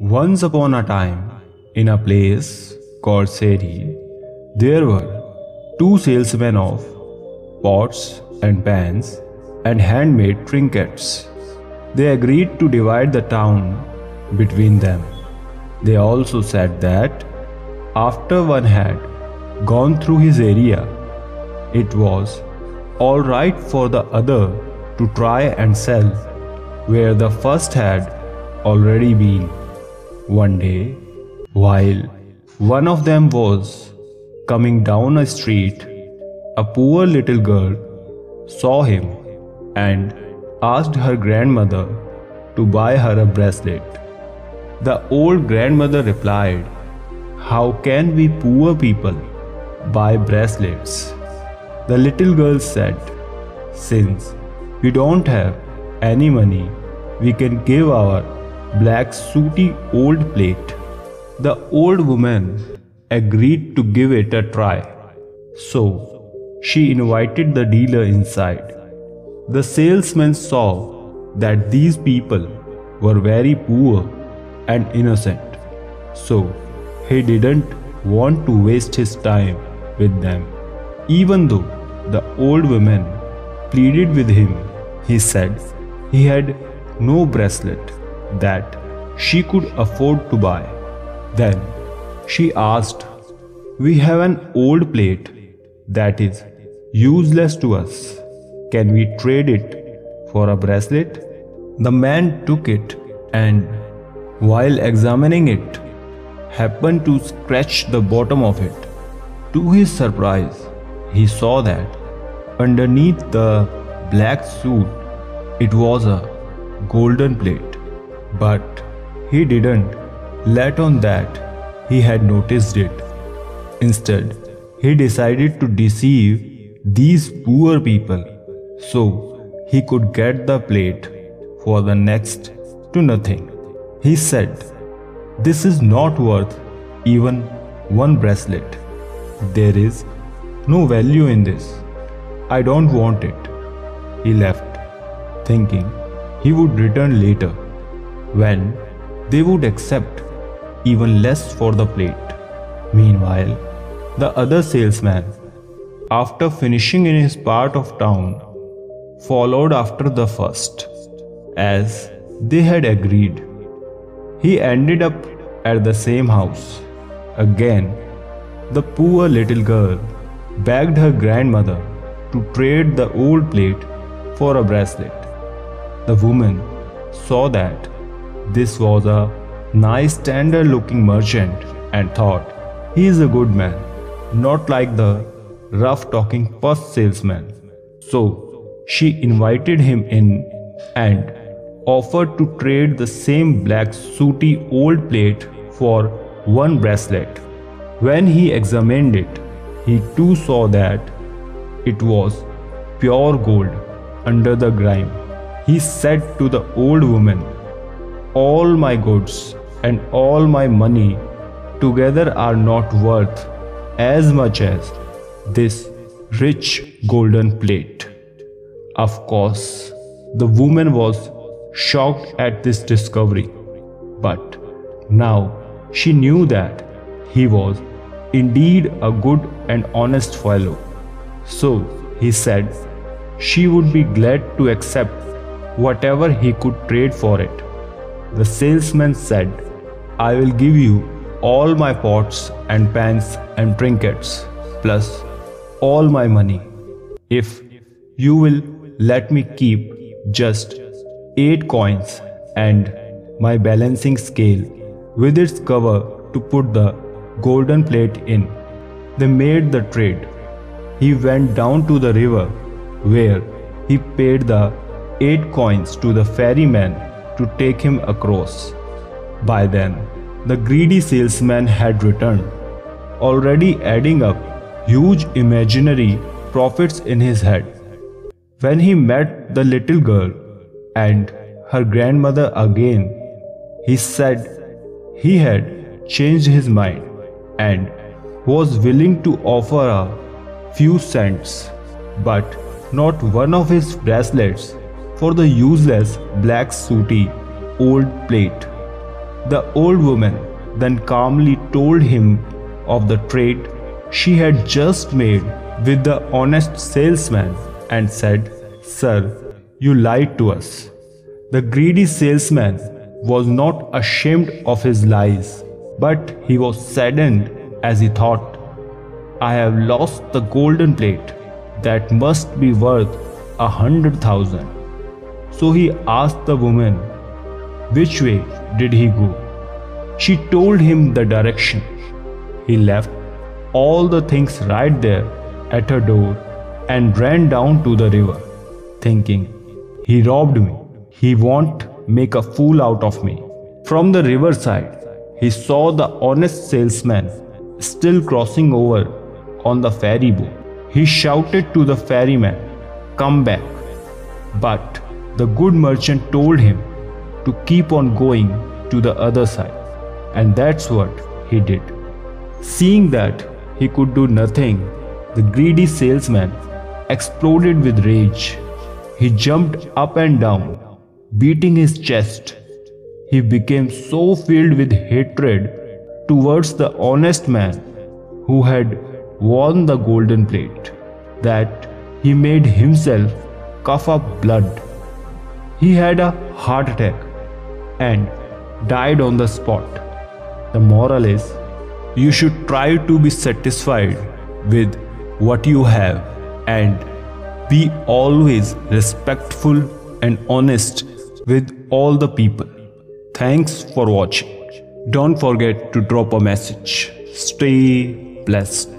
Once upon a time, in a place called Seri, there were two salesmen of pots and pans and handmade trinkets. They agreed to divide the town between them. They also said that after one had gone through his area, it was all right for the other to try and sell where the first had already been. One day, while one of them was coming down a street, a poor little girl saw him and asked her grandmother to buy her a bracelet. The old grandmother replied, "How can we poor people buy bracelets?" The little girl said, "Since we don't have any money, we can give our black sooty old plate." The old woman agreed to give it a try. So she invited the dealer inside. The salesman saw that these people were very poor and innocent, so he didn't want to waste his time with them. Even though the old woman pleaded with him, he said he had no bracelet that she could afford to buy. Then she asked, "We have an old plate that is useless to us. Can we trade it for a bracelet?" The man took it and, while examining it, happened to scratch the bottom of it. To his surprise, he saw that underneath the black suit it was a golden plate. But he didn't let on that he had noticed it. Instead, he decided to deceive these poor people so he could get the plate for the next to nothing. He said, "This is not worth even one bracelet. There is no value in this. I don't want it." He left, thinking he would return later when they would accept even less for the plate. Meanwhile, the other salesman, after finishing in his part of town, followed after the first, as they had agreed. He ended up at the same house. Again, the poor little girl begged her grandmother to trade the old plate for a bracelet. The woman saw that this was a nice, tender-looking merchant and thought, "He is a good man, not like the rough-talking purse salesman." So she invited him in and offered to trade the same black sooty old plate for one bracelet. When he examined it, he too saw that it was pure gold under the grime. He said to the old woman, "All my goods and all my money together are not worth as much as this rich golden plate." Of course, the woman was shocked at this discovery, but now she knew that he was indeed a good and honest fellow. So he said she would be glad to accept whatever he could trade for it. The salesman said, "I will give you all my pots and pans and trinkets, plus all my money, if you will let me keep just 8 coins and my balancing scale with its cover to put the golden plate in." They made the trade. He went down to the river, where he paid the 8 coins to the ferryman to take him across. By then, the greedy salesman had returned, already adding up huge imaginary profits in his head. When he met the little girl and her grandmother again, he said he had changed his mind and was willing to offer a few cents, but not one of his bracelets for the useless black sooty old plate. The old woman then calmly told him of the trade she had just made with the honest salesman and said, "Sir, you lied to us." The greedy salesman was not ashamed of his lies, but he was saddened as he thought, "I have lost the golden plate that must be worth 100,000. So he asked the woman, which way did he go? She told him the direction. He left all the things right there at her door and ran down to the river, thinking, "He robbed me. He won't make a fool out of me." From the riverside, he saw the honest salesman still crossing over on the ferry boat. He shouted to the ferryman, "Come back." But the good merchant told him to keep on going to the other side, and that's what he did. Seeing that he could do nothing, the greedy salesman exploded with rage. He jumped up and down, beating his chest. He became so filled with hatred towards the honest man who had won the golden plate that he made himself cough up blood. He had a heart attack and died on the spot. The moral is, you should try to be satisfied with what you have and be always respectful and honest with all the people. Thanks for watching. Don't forget to drop a message. Stay blessed.